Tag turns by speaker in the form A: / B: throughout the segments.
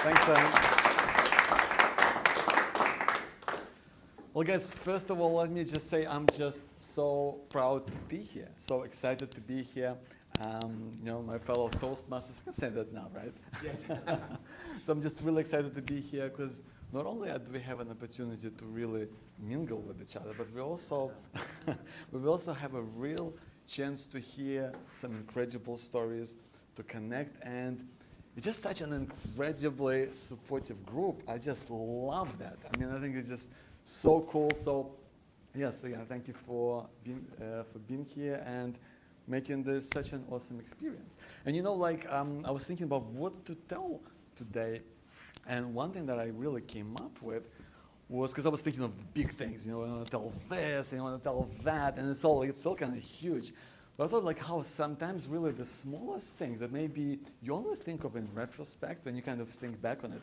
A: Thanks, Well, guys, first of all, let me just say I'm just so proud to be here, so excited to be here. My fellow Toastmasters, I can say that now, right?
B: Yes.
A: So I'm just really excited to be here because not only do we have an opportunity to really mingle with each other, but we also have a real chance to hear some incredible stories, to connect, and it's just such an incredibly supportive group. I just love that. I mean, I think it's just so cool. So, yes, yeah, thank you for being here and making this such an awesome experience. And I was thinking about what to tell today, and one thing that I really came up with was because I was thinking of big things. I want to tell this, and I want to tell that, and it's all kind of huge. But I thought like how sometimes really the smallest things that maybe you only think of in retrospect when you kind of think back on it,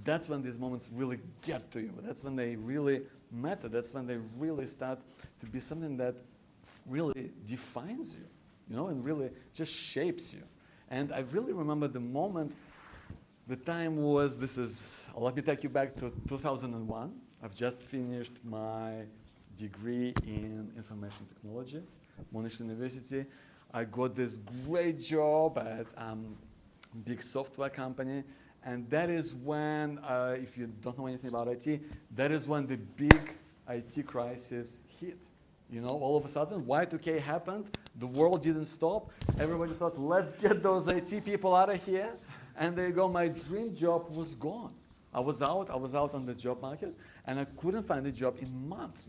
A: that's when these moments really get to you. That's when they really matter. That's when they really start to be something that really defines you, and really just shapes you. And I really remember the moment, the time was, let me take you back to 2001. I've just finished my degree in information technology, Monash University. I got this great job at a big software company. And that is when, if you don't know anything about IT, that is when the big IT crisis hit. All of a sudden, Y2K happened, the world didn't stop. Everybody thought, let's get those IT people out of here. And there you go, my dream job was gone. I was out on the job market, and I couldn't find a job in months,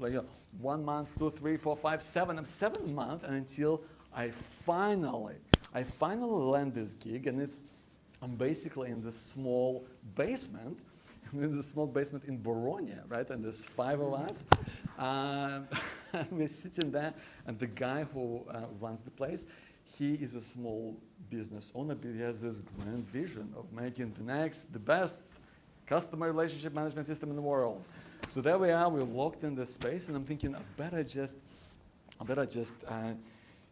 A: 1 month, 2, 3, 4, 5, 7 months, and until I finally land this gig, and I'm basically in this small basement, in Bologna, right? And there's 5 of us. And we're sitting there, and the guy who runs the place, he is a small business owner, but he has this grand vision of making the best customer relationship management system in the world. So there we are, we're locked in this space, and I'm thinking, I better just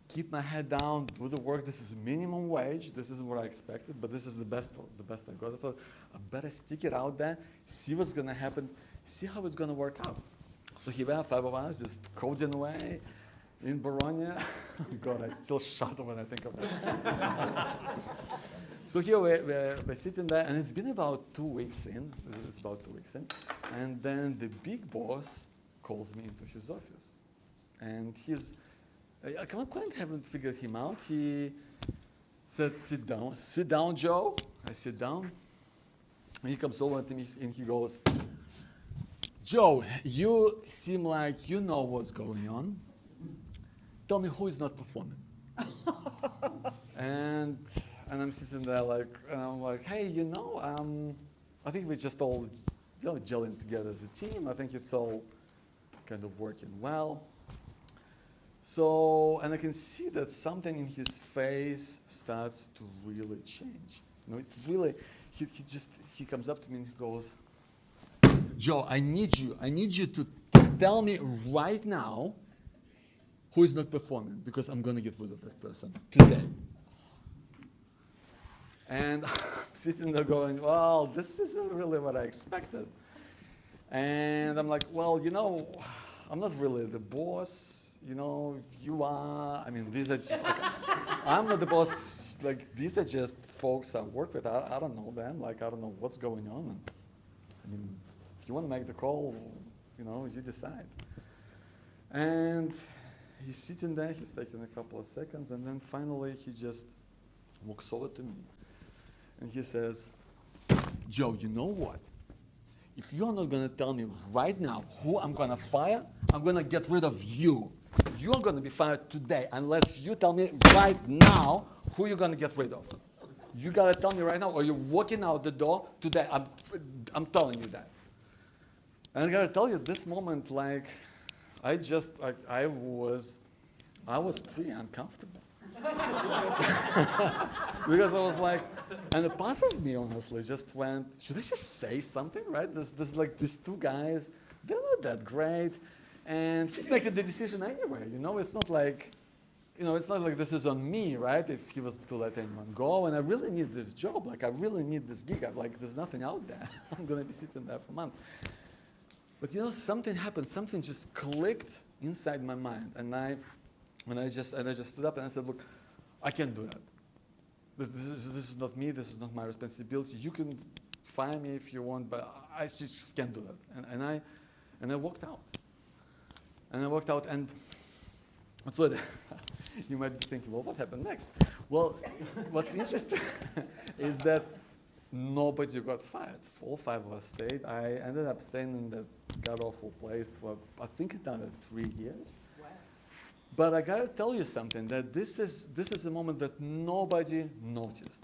A: keep my head down, do the work. This is minimum wage. This isn't what I expected, but this is the best I got. I thought I better stick it out there, see what's going to happen, see how it's going to work out. So here we are, 5 of us, just coding away in Bologna. God, I still shudder when I think of that. So here we're sitting there, and it's been about 2 weeks in. It's about 2 weeks in. And then the big boss calls me into his office. And I haven't figured him out. He said, sit down, Joe. I sit down. And he comes over to me and he goes, Joe, you seem like you know what's going on. Tell me who is not performing. and I'm sitting there and I'm like, hey, I think we're just all gelling together as a team. I think it's all kind of working well. So, and I can see that something in his face starts to really change. He comes up to me and he goes, Joe, I need you to tell me right now who is not performing, because I'm going to get rid of that person today. And I'm sitting there going, well, this isn't really what I expected. And I'm like, well, I'm not really the boss. You are. I mean, these are just I'm not the boss. These are just folks I work with. I don't know them. I don't know what's going on. And, I mean, if you want to make the call, you decide. And he's sitting there. He's taking a couple of seconds, and then finally he just walks over to me, and he says, Joe, you know what? If you're not going to tell me right now who I'm going to fire, I'm going to get rid of you. You're going to be fired today unless you tell me right now who you're going to get rid of. You got to tell me right now, or you're walking out the door today. I'm telling you that. And I got to tell you, this moment, I was pretty uncomfortable. Because I was like, and a part of me honestly just went, should I just say something, right? These 2 guys, they're not that great, and he's making the decision anyway. It's not like you know, it's not like this is on me, right? If he was to let anyone go, and I really need this job, like I really need this gig, like there's nothing out there. I'm gonna be sitting there for a month. But you know, something happened, something just clicked inside my mind, and I just stood up and I said, look, I can't do that. This is not me, this is not my responsibility. You can fire me if you want, but I just can't do that. And I walked out. And I walked out, and that's what you might be thinking, well, what happened next? Well, what's interesting is that nobody got fired. 4 or 5 of us stayed. I ended up staying in that god-awful place for, I think, another 3 years. Wow. But I gotta tell you something, that this is a moment that nobody noticed,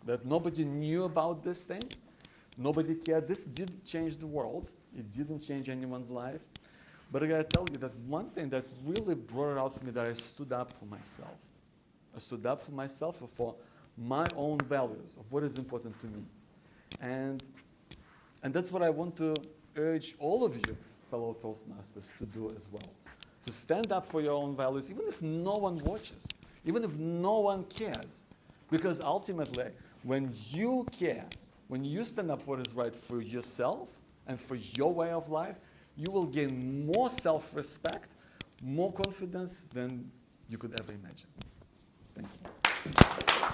A: that nobody knew about this thing, nobody cared. This didn't change the world. It didn't change anyone's life. But I gotta tell you that one thing that really brought it out for me, that I stood up for myself. I stood up for myself, for my own values, of what is important to me. And that's what I want to urge all of you, fellow Toastmasters, to do as well. To stand up for your own values, even if no one watches, even if no one cares. Because ultimately, when you care, when you stand up for what is right for yourself and for your way of life, you will gain more self-respect, more confidence than you could ever imagine. Thank you.